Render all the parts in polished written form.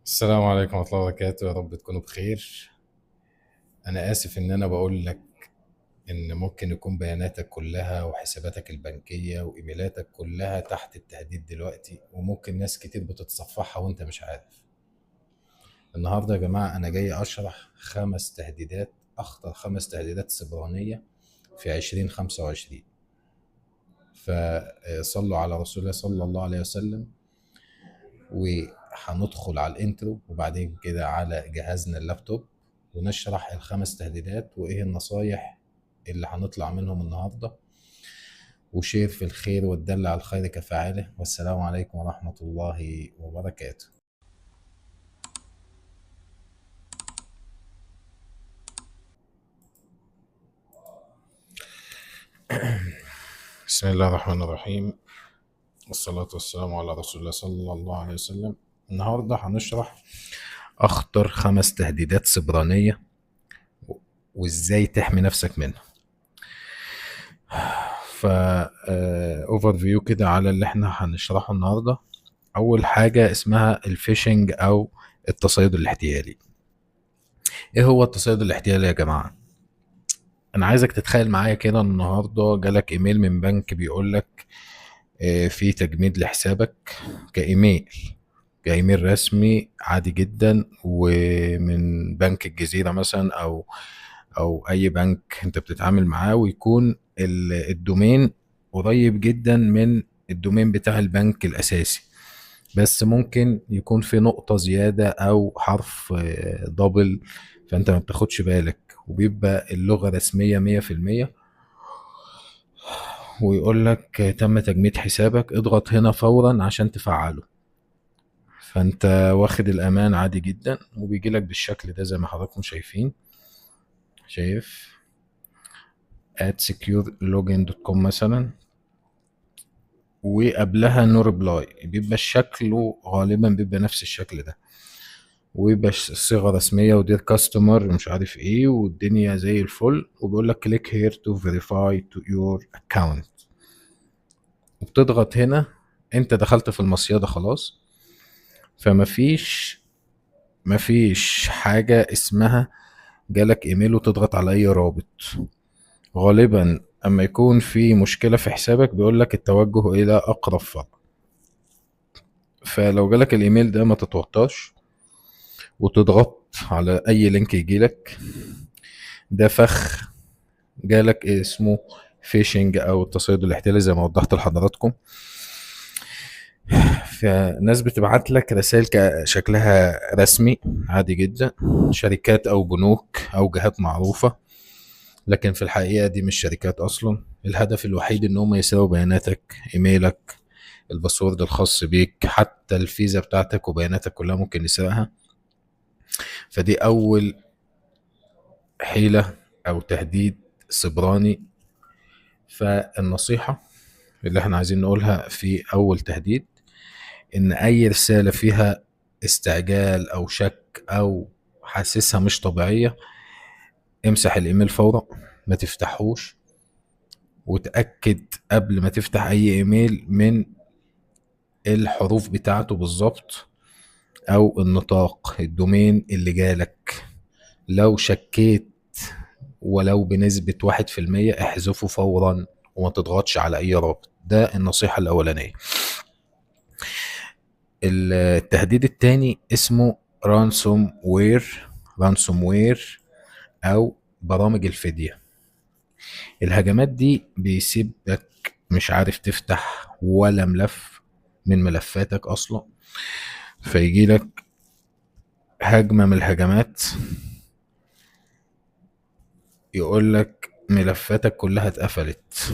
السلام عليكم ورحمة الله وبركاته، يا رب تكونوا بخير. أنا آسف إن أنا بقول لك إن ممكن يكون بياناتك كلها وحساباتك البنكية وإيميلاتك كلها تحت التهديد دلوقتي، وممكن ناس كتير بتتصفحها وأنت مش عارف. النهاردة يا جماعة أنا جاي أشرح 5 تهديدات، أخطر 5 تهديدات سبرانية في 2025. فصلوا على رسول الله صلى الله عليه وسلم، وهندخل على الانترو وبعدين كده على جهازنا اللابتوب ونشرح ال5 تهديدات وايه النصايح اللي هنطلع منهم النهارده. وشير في الخير والدل على الخير كفاعله، والسلام عليكم ورحمة الله وبركاته. بسم الله الرحمن الرحيم، والصلاة والسلام على رسول الله صلى الله عليه وسلم. النهارده هنشرح أخطر 5 تهديدات سبرانية وإزاي تحمي نفسك منها. فا اوفر فيو كده على اللي احنا هنشرحه النهارده. اول حاجه اسمها الفيشنج او التصيد الاحتيالي. ايه هو التصيد الاحتيالي يا جماعه؟ انا عايزك تتخيل معايا كده النهارده جالك ايميل من بنك بيقول لك في تجميد لحسابك كايميل كايميل رسمي عادي جدا، ومن بنك الجزيره مثلا او اي بنك انت بتتعامل معاه، ويكون الدومين قريب جدا من الدومين بتاع البنك الاساسي، بس ممكن يكون في نقطة زيادة او حرف دبل، فانت ما بتاخدش بالك، وبيبقى اللغة رسمية 100%. ويقول لك تم تجميد حسابك، اضغط هنا فورا عشان تفعله. فانت واخد الامان عادي جدا، وبيجي لك بالشكل ده زي ما حضراتكم شايفين. شايف @secureLogin.com مثلا، وقبلها نو ريبلاي، بيبقى شكله غالبا بيبقى نفس الشكل ده، ويبقى صيغه رسميه ودير كاستمر مش عارف ايه، والدنيا زي الفل، وبيقول لك كليك هير تو فيريفاي تو يور اكونت، وبتضغط هنا. انت دخلت في المصيده خلاص، فمفيش حاجه اسمها جالك ايميل وتضغط على اي رابط. غالبا اما يكون في مشكله في حسابك بيقول لك التوجه الى اقرب فرع. فلو جالك الايميل ده ما تتوترش وتضغط على اي لينك يجيلك. ده فخ جالك اسمه فيشنج او التصيد الاحتيالي زي ما وضحت لحضراتكم. فناس بتبعت لك رسائل شكلها رسمي عادي جدا، شركات او بنوك او جهات معروفة، لكن في الحقيقة دي مش شركات اصلا. الهدف الوحيد ان هم يسرقوا بياناتك، ايميلك، الباسورد الخاص بيك، حتى الفيزا بتاعتك وبياناتك كلها ممكن يسرقها. فدي اول حيلة او تهديد سبراني. فالنصيحة اللي احنا عايزين نقولها في اول تهديد، ان اي رسالة فيها استعجال او شك او حاسسها مش طبيعية، امسح الايميل فورا، ما تفتحوش، وتأكد قبل ما تفتح اي ايميل من الحروف بتاعته بالظبط، او النطاق الدومين اللي جالك. لو شكيت ولو بنسبة 1%، احذفه فورا وما تضغطش على اي رابط. ده النصيحة الاولانية. التهديد التاني اسمه رانسوم وير او برامج الفدية. الهجمات دي بيسيبك مش عارف تفتح ولا ملف من ملفاتك اصلا، فيجي لك هجمة من الهجمات يقول لك ملفاتك كلها اتقفلت.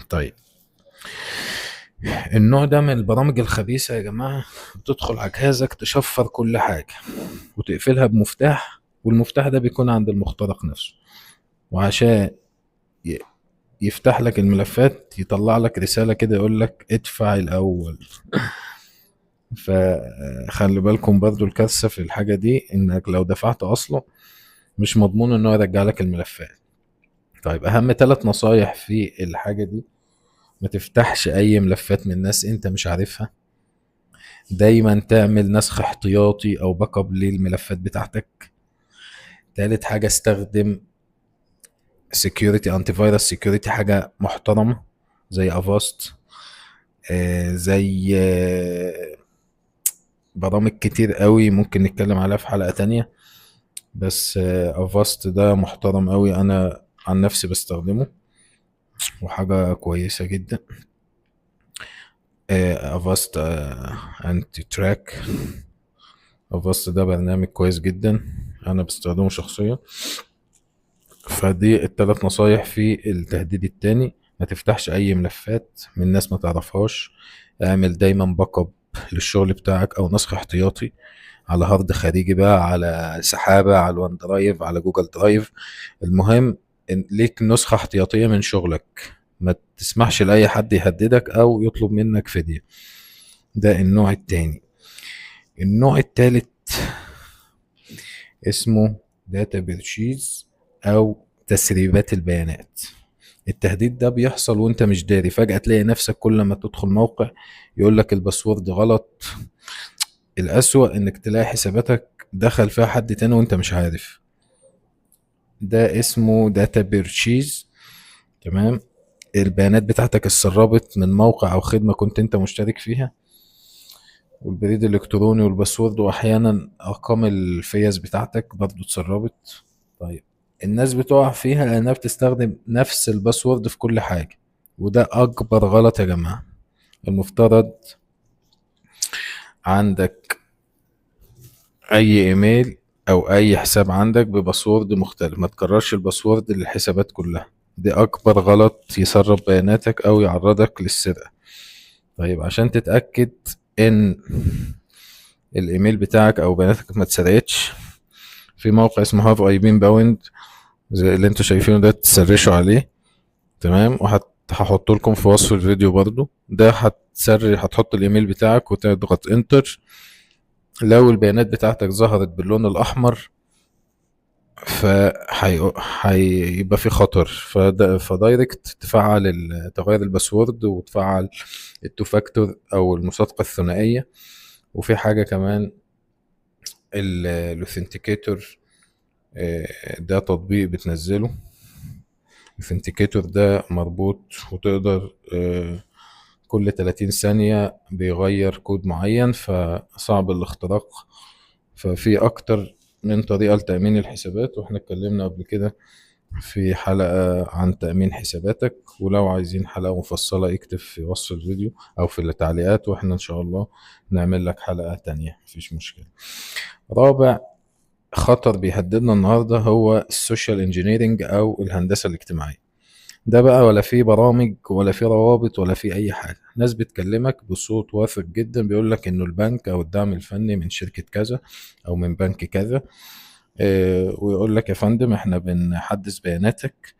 طيب، النوع ده من البرامج الخبيثة يا جماعة بتدخل على جهازك تشفر كل حاجة وتقفلها بمفتاح، والمفتاح ده بيكون عند المخترق نفسه، وعشان ي- يفتح لك الملفات يطلع لك رسالة كده يقول لك ادفع الأول. فخلي بالكم برضو، الكارثة في الحاجة دي انك لو دفعت اصلا مش مضمون انه يرجع لك الملفات. طيب، اهم 3 نصايح في الحاجة دي: ما تفتحش اي ملفات من ناس انت مش عارفها. دايما تعمل نسخ احتياطي او باك اب للملفات بتاعتك. تالت حاجة استخدم سكيورتي، انتي فيروس سكيورتي، حاجة محترمة زي افاست، زي برامج كتير قوي ممكن نتكلم عليها في حلقة تانية. بس افاست ده محترم قوي، انا عن نفسي بستخدمه وحاجة كويسة جدا. افاست انتي تراك، افاست ده برنامج كويس جدا انا بستخدمه شخصيا. فدي الثلاث نصايح في التهديد التاني. ما تفتحش اي ملفات من ناس ما تعرفهاش. اعمل دايما باك اب للشغل بتاعك او نسخ احتياطي على هارد خارجي بقى، على سحابة، على الوان درايف، على جوجل درايف. المهم إن ليك نسخة احتياطية من شغلك، ما تسمحش لأي حد يهددك أو يطلب منك فدية. ده النوع التاني. النوع التالت اسمه داتا برشيز أو تسريبات البيانات. التهديد ده بيحصل وانت مش داري، فجأة تلاقي نفسك كل ما تدخل موقع يقولك الباسورد غلط. الأسوأ انك تلاقي حساباتك دخل فيها حد تاني وانت مش عارف. ده اسمه داتا بيرشيز. تمام. البيانات بتاعتك اتسربت من موقع او خدمة كنت انت مشترك فيها، والبريد الالكتروني والباسورد، واحيانا ارقام الفيز بتاعتك برضو اتسربت. طيب، الناس بتقع فيها لانها بتستخدم نفس الباسورد في كل حاجة، وده اكبر غلط يا جماعة. المفترض عندك اي ايميل او اي حساب عندك بباسورد مختلف، ما تكررش الباسورد للحسابات كلها. دي اكبر غلط يسرب بياناتك او يعرضك للسرقة. طيب، عشان تتأكد ان الايميل بتاعك او بياناتك ما اتسرقتش، في موقع اسمه هاف اي بين باوند زي اللي انتوا شايفينه ده، تسرشوا عليه. تمام. هحط لكم في وصف الفيديو برضو. ده هتحط الايميل بتاعك وتضغط انتر. لو البيانات بتاعتك ظهرت باللون الاحمر هيبقى في خطر. فدايركت تفعل تغير الباسورد وتفعل التو فاكتور او المصادقة الثنائية. وفي حاجة كمان الاوثنتيكيتور، ده تطبيق بتنزله. الاوثنتيكيتور ده مربوط وتقدر كل 30 ثانية بيغير كود معين فصعب الاختراق. ففي اكتر من طريقة لتأمين الحسابات، واحنا اتكلمنا قبل كده في حلقة عن تأمين حساباتك. ولو عايزين حلقة مفصلة اكتب في وصف الفيديو او في التعليقات، واحنا ان شاء الله نعمل لك حلقة تانية، مفيش مشكلة. رابع خطر بيهددنا النهاردة هو السوشيال انجينيرينج او الهندسة الاجتماعية. ده بقى ولا في برامج ولا في روابط ولا في اي حاجة. ناس بتكلمك بصوت واثق جدا بيقولك انه البنك او الدعم الفني من شركة كذا او من بنك كذا، ويقول لك يا فندم احنا بنحدث بياناتك.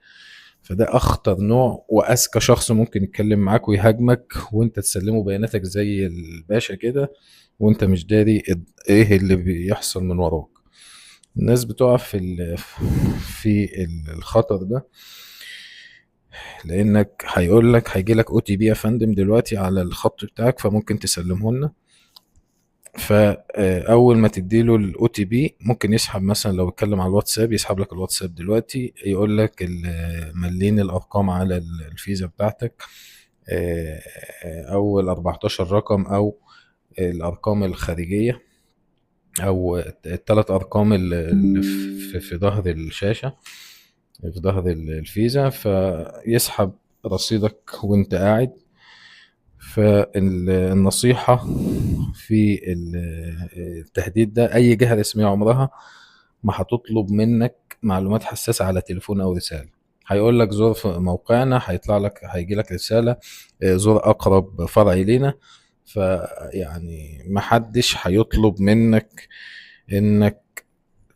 فده اخطر نوع، واذكى شخص ممكن يتكلم معاك ويهاجمك وانت تسلمه بياناتك زي الباشا كده وانت مش داري ايه اللي بيحصل من وراك. الناس بتقع في الخطر ده لانك هيقول لك هيجي لك او تي بي يا فندم دلوقتي على الخط بتاعك فممكن تسلمه لنا. فاول ما تديله الاو تي بي ممكن يسحب، مثلا لو اتكلم على الواتساب يسحب لك الواتساب دلوقتي، يقول لك ملين الارقام على الفيزا بتاعتك، اول 14 رقم او الارقام الخارجيه او الثلاث ارقام اللي في ظهر الشاشه، في ظهر الفيزا، فيسحب رصيدك وانت قاعد. فالنصيحة في التهديد ده، أي جهة رسمية عمرها ما هتطلب منك معلومات حساسة على تليفون أو رسالة. هيقول لك زور في موقعنا، هيطلع لك هيجي لك رسالة زور أقرب فرع لينا. فيعني محدش هيطلب منك إنك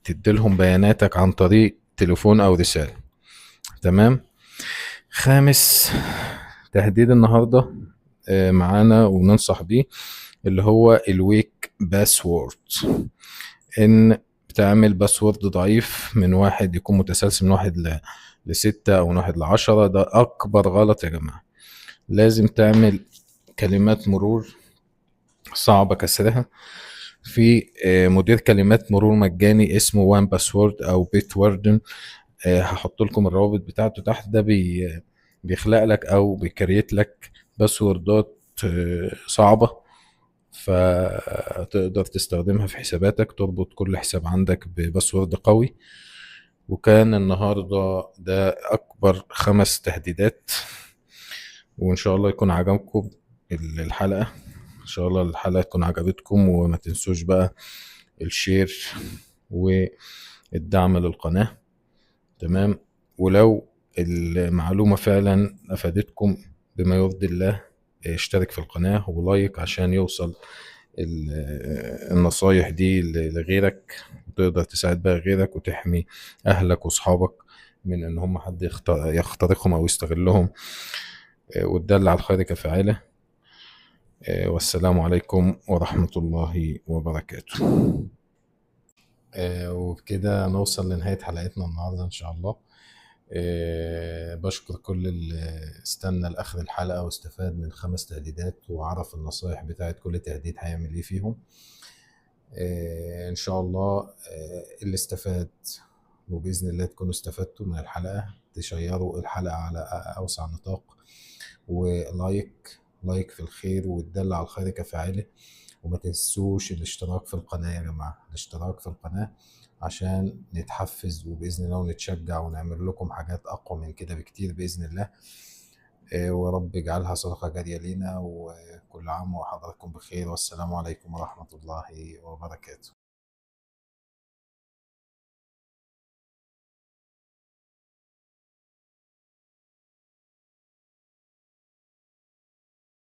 تديلهم بياناتك عن طريق تليفون أو رسالة. تمام. خامس تهديد النهاردة معانا وننصح بيه اللي هو الويك باسورد. ان بتعمل باسورد ضعيف من واحد، يكون متسلسل من واحد لستة او من واحد ل10. ده اكبر غلط يا جماعة. لازم تعمل كلمات مرور صعب كسرها. في مدير كلمات مرور مجاني اسمه وان باسورد او بيت واردن. هحط لكم الروابط بتاعته تحت. ده بيخلق لك او بيكريت لك باسوردات صعبة، فتقدر تستخدمها في حساباتك، تربط كل حساب عندك بباسورد قوي. وكان النهاردة ده أكبر 5 تهديدات. وإن شاء الله يكون عجبكم الحلقة. إن شاء الله الحلقة تكون عجبتكم، وما تنسوش بقى الشير والدعم للقناة. تمام. ولو المعلومة فعلا أفادتكم بما يرضي الله، اشترك في القناة ولايك عشان يوصل النصايح دي لغيرك، وتقدر تساعد بقى غيرك وتحمي أهلك وأصحابك من إن هم حد يخترقهم أو يستغلهم. والدل على الخير كفاعله. والسلام عليكم ورحمة الله وبركاته. وبكده نوصل لنهاية حلقتنا النهاردة إن شاء الله. بشكر كل اللي استنى لآخر الحلقة واستفاد من 5 تهديدات وعرف النصايح بتاعت كل تهديد هيعمل ايه فيهم. ان شاء الله اللي استفاد، وبإذن الله تكونوا استفدتوا من الحلقة، تشيروا الحلقة على أوسع نطاق، لايك في الخير، والدل على الخير كفاعله. وما تنسوش الاشتراك في القناة يا جماعة، الاشتراك في القناة عشان نتحفز وبإذن الله ونتشجع ونعمل لكم حاجات أقوى من كده بكتير بإذن الله. ورب يجعلها صدقة جارية لينا. وكل عام وحضراتكم بخير، والسلام عليكم ورحمة الله وبركاته.